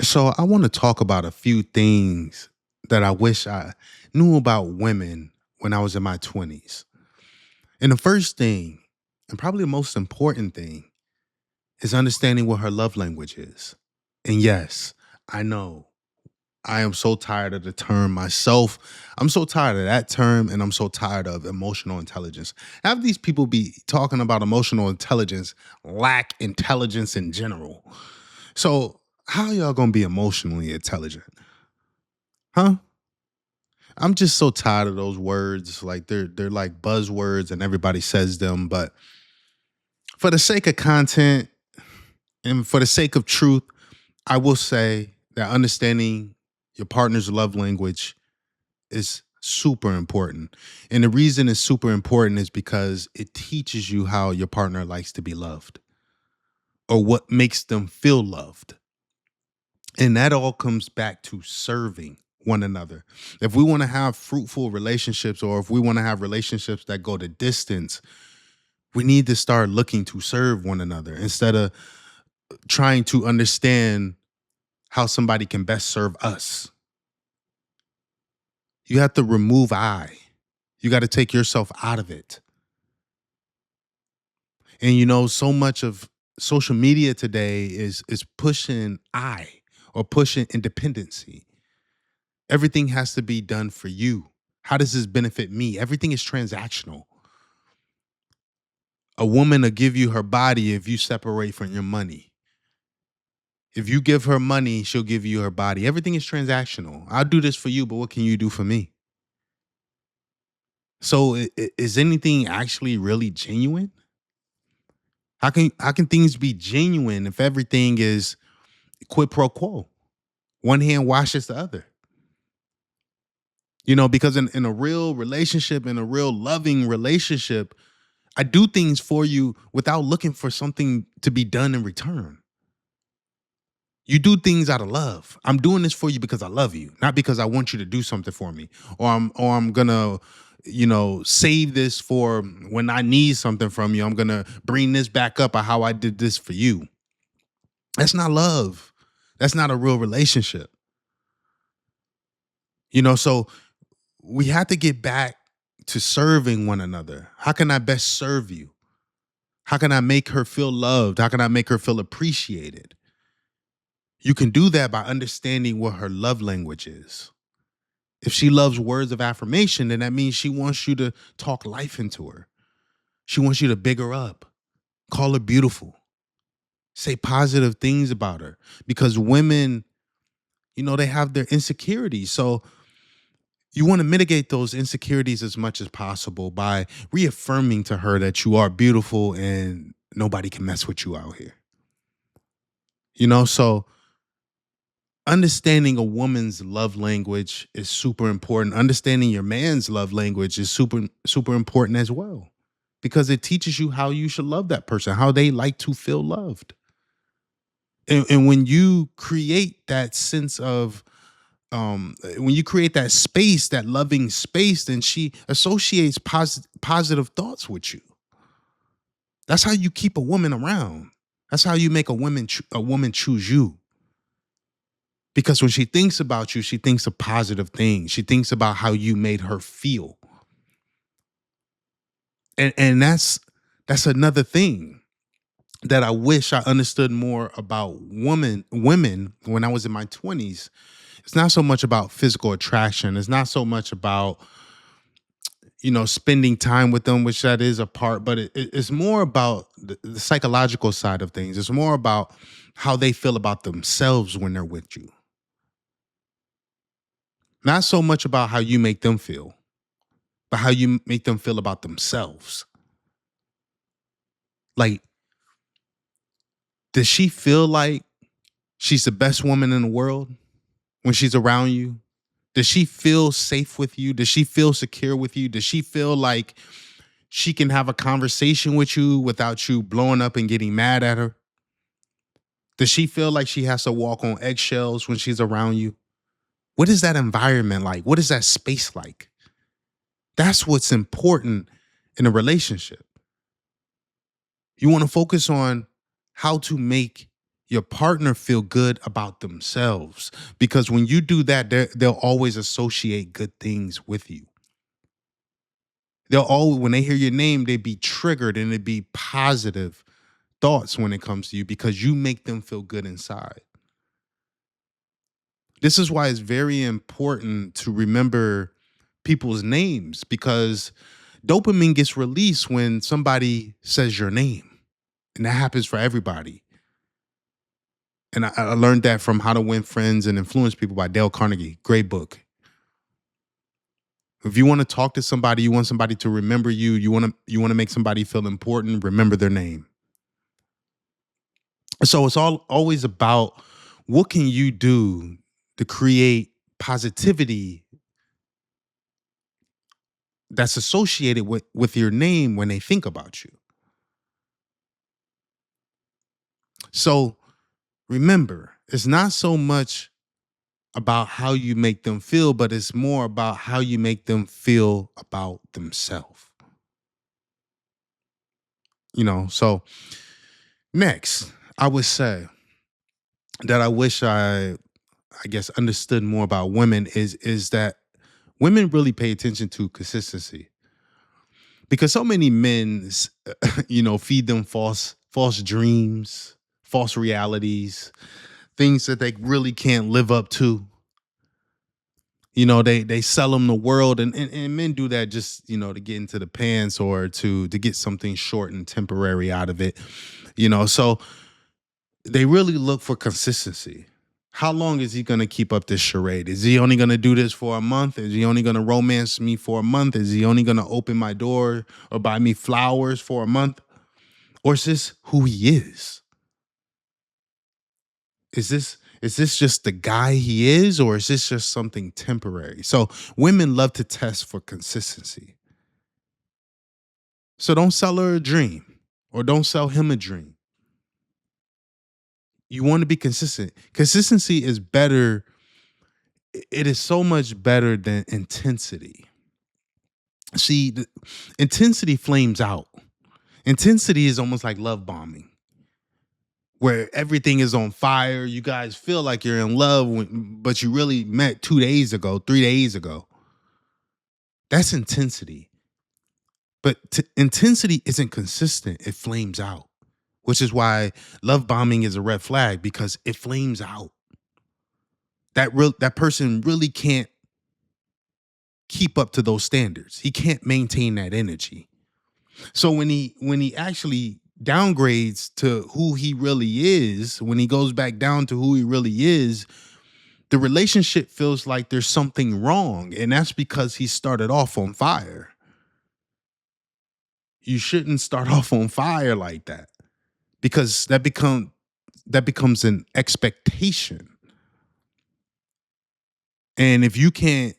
So I want to talk about a few things that I wish I knew about women when I was in my 20s. And the first thing, and probably the most important thing, is understanding what her love language is. And yes, I know I am so tired of the term myself. I'm so tired of that term, and I'm so tired of emotional intelligence. Have these people be talking about emotional intelligence, lack intelligence in general. So how y'all gonna be emotionally intelligent? Huh? I'm just so tired of those words. Like they're like buzzwords and everybody says them. But for the sake of content and for the sake of truth, I will say that understanding your partner's love language is super important. And the reason it's super important is because it teaches you how your partner likes to be loved or what makes them feel loved. And that all comes back to serving one another. If we want to have fruitful relationships or if we want to have relationships that go the distance, we need to start looking to serve one another instead of trying to understand how somebody can best serve us. You have to remove I. You got to take yourself out of it. And so much of social media today is pushing I or pushing independency. Everything has to be done for you. How does this benefit me? Everything is transactional. A woman will give you her body if you separate from your money. If you give her money, she'll give you her body. Everything is transactional. I'll do this for you, but what can you do for me? So is anything actually really genuine? How can things be genuine if everything is quid pro quo? One hand washes the other. Because in a real relationship, in a real loving relationship, I do things for you without looking for something to be done in return. You do things out of love. I'm doing this for you because I love you, not because I want you to do something for me, or I'm gonna, save this for when I need something from you. I'm gonna bring this back up of how I did this for you. That's not love. That's not a real relationship. So we have to get back to serving one another. How can I best serve you? How can I make her feel loved? How can I make her feel appreciated? You can do that by understanding what her love language is. If she loves words of affirmation, then that means she wants you to talk life into her. She wants you to big her up, call her beautiful, say positive things about her. Because women, they have their insecurities. So you want to mitigate those insecurities as much as possible by reaffirming to her that you are beautiful and nobody can mess with you out here. So understanding a woman's love language is super important. Understanding your man's love language is super important as well because it teaches you how you should love that person, how they like to feel loved. And when you create that sense of when you create that space, that loving space, then she associates positive thoughts with you. That's how you keep a woman around. That's how you make a woman choose you. Because when she thinks about you, she thinks of positive things. She thinks about how you made her feel. And that's another thing that I wish I understood more about women when I was in my 20s. It's not so much about physical attraction. It's not so much about, spending time with them, which that is a part, but it's more about the psychological side of things. It's more about how they feel about themselves when they're with you. Not so much about how you make them feel, but how you make them feel about themselves. Like, does she feel like she's the best woman in the world when she's around you? Does she feel safe with you? Does she feel secure with you? Does she feel like she can have a conversation with you without you blowing up and getting mad at her? Does she feel like she has to walk on eggshells when she's around you? What is that environment like? What is that space like? That's what's important in a relationship. You want to focus on how to make your partner feel good about themselves, because when you do that, they'll always associate good things with you. They'll always, when they hear your name, they be triggered and it be positive thoughts when it comes to you because you make them feel good inside. This is why it's very important to remember people's names, because dopamine gets released when somebody says your name. And that happens for everybody. And I learned that from How to Win Friends and Influence People by Dale Carnegie. Great book. If you want to talk to somebody, you want somebody to remember you, you want to make somebody feel important, remember their name. So it's all always about what can you do to create positivity that's associated with your name when they think about you. So remember, it's not so much about how you make them feel, but it's more about how you make them feel about themselves. So next, I would say that I wish I guess understood more about women is that women really pay attention to consistency, because so many men feed them false dreams, false realities, things that they really can't live up to. They sell them the world, and men do that just to get into the pants or to get something short and temporary out of it. So they really look for consistency. How long is he going to keep up this charade? Is he only going to do this for a month? Is he only going to romance me for a month? Is he only going to open my door or buy me flowers for a month? Or is this who he is? Is this just the guy he is, or is this just something temporary? So women love to test for consistency. So don't sell her a dream, or don't sell him a dream. You want to be consistent. Consistency is better. It is so much better than intensity. See, intensity flames out. Intensity is almost like love bombing, where everything is on fire. You guys feel like you're in love, but you really met 2 days ago, 3 days ago. That's intensity. But intensity isn't consistent. It flames out, which is why love bombing is a red flag, because it flames out. That person really can't keep up to those standards. He can't maintain that energy. So when he actually downgrades to who he really is, when he goes back down to who he really is, the relationship feels like there's something wrong, and that's because he started off on fire. You shouldn't start off on fire like that, because that becomes an expectation. And if you can't,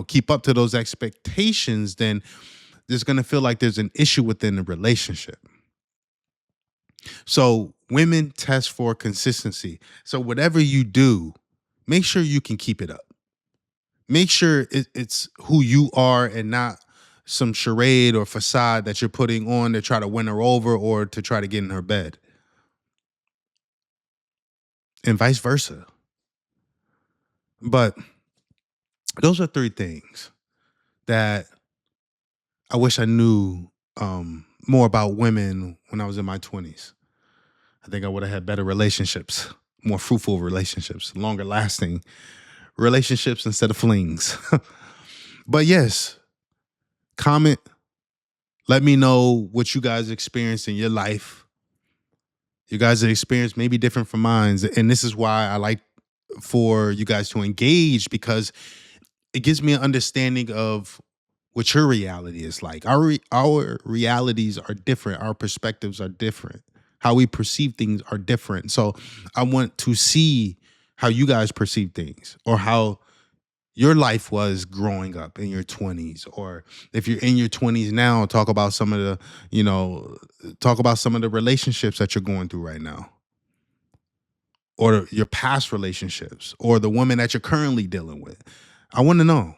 keep up to those expectations, then there's going to feel like there's an issue within the relationship. So women test for consistency. So whatever you do, make sure you can keep it up. Make sure it's who you are and not some charade or facade that you're putting on to try to win her over or to try to get in her bed, and vice versa. But those are three things that I wish I knew more about women when I was in my 20s. I think I would have had better relationships, more fruitful relationships, longer lasting relationships instead of flings. But yes, comment. Let me know what you guys experienced in your life. You guys' experience may be different from mine. And this is why I like for you guys to engage, because it gives me an understanding of what your reality is like. Our realities are different. Our perspectives are different. How we perceive things are different. So I want to see how you guys perceive things, or how your life was growing up in your 20s, or if you're in your 20s now, talk about some of the relationships that you're going through right now, or your past relationships, or the woman that you're currently dealing with. I want to know.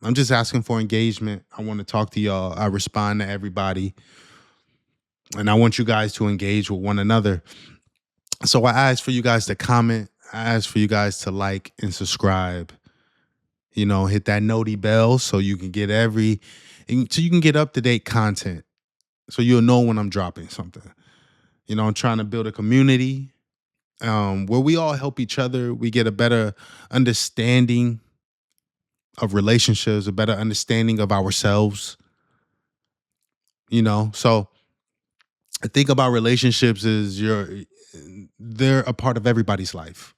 I'm just asking for engagement. I want to talk to y'all. I respond to everybody, and I want you guys to engage with one another. So I ask for you guys to comment. I ask for you guys to like and subscribe. Hit that noti bell so you can get so you can get up to date content. So you'll know when I'm dropping something. I'm trying to build a community where we all help each other. We get a better understanding of relationships, a better understanding of ourselves. So I think about relationships as they're a part of everybody's life.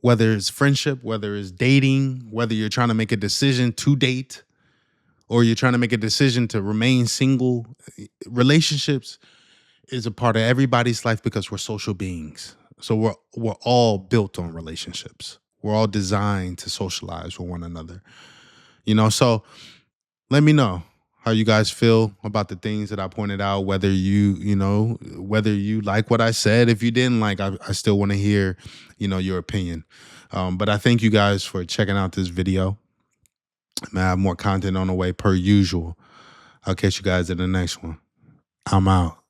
Whether it's friendship, whether it's dating, whether you're trying to make a decision to date or you're trying to make a decision to remain single, relationships is a part of everybody's life because we're social beings. So we're all built on relationships. We're all designed to socialize with one another. So let me know how you guys feel about the things that I pointed out, whether you like what I said. If you didn't like, I still want to hear, your opinion. But I thank you guys for checking out this video. I have more content on the way per usual. I'll catch you guys in the next one. I'm out.